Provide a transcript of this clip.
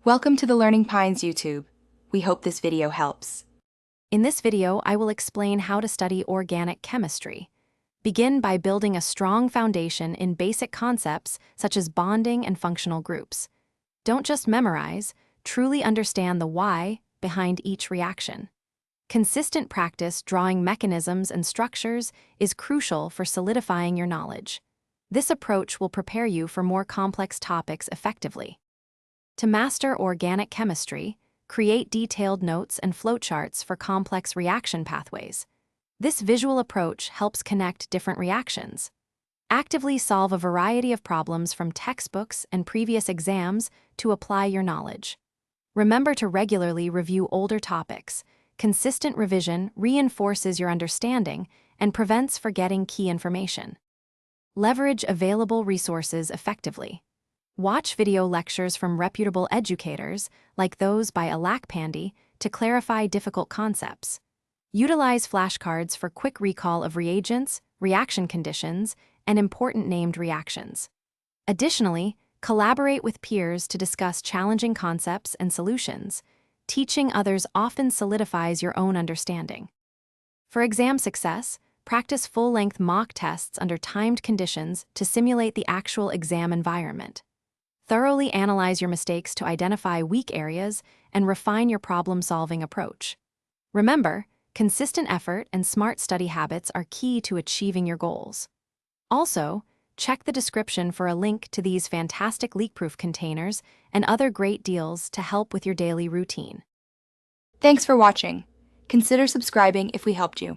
Welcome to the Learning Pines YouTube. We hope this video helps. In this video, I will explain how to study organic chemistry. Begin by building a strong foundation in basic concepts such as bonding and functional groups. Don't just memorize, truly understand the why behind each reaction. Consistent practice drawing mechanisms and structures is crucial for solidifying your knowledge. This approach will prepare you for more complex topics effectively. To master organic chemistry, create detailed notes and flowcharts for complex reaction pathways. This visual approach helps connect different reactions. Actively solve a variety of problems from textbooks and previous exams to apply your knowledge. Remember to regularly review older topics. Consistent revision reinforces your understanding and prevents forgetting key information. Leverage available resources effectively. Watch video lectures from reputable educators, like those by Alakh Pandey, to clarify difficult concepts. Utilize flashcards for quick recall of reagents, reaction conditions, and important named reactions. Additionally, collaborate with peers to discuss challenging concepts and solutions. Teaching others often solidifies your own understanding. For exam success, practice full-length mock tests under timed conditions to simulate the actual exam environment. Thoroughly analyze your mistakes to identify weak areas and refine your problem-solving approach. Remember, consistent effort and smart study habits are key to achieving your goals. Also, check the description for a link to these fantastic leak-proof containers and other great deals to help with your daily routine. Thanks for watching. Consider subscribing if we helped you.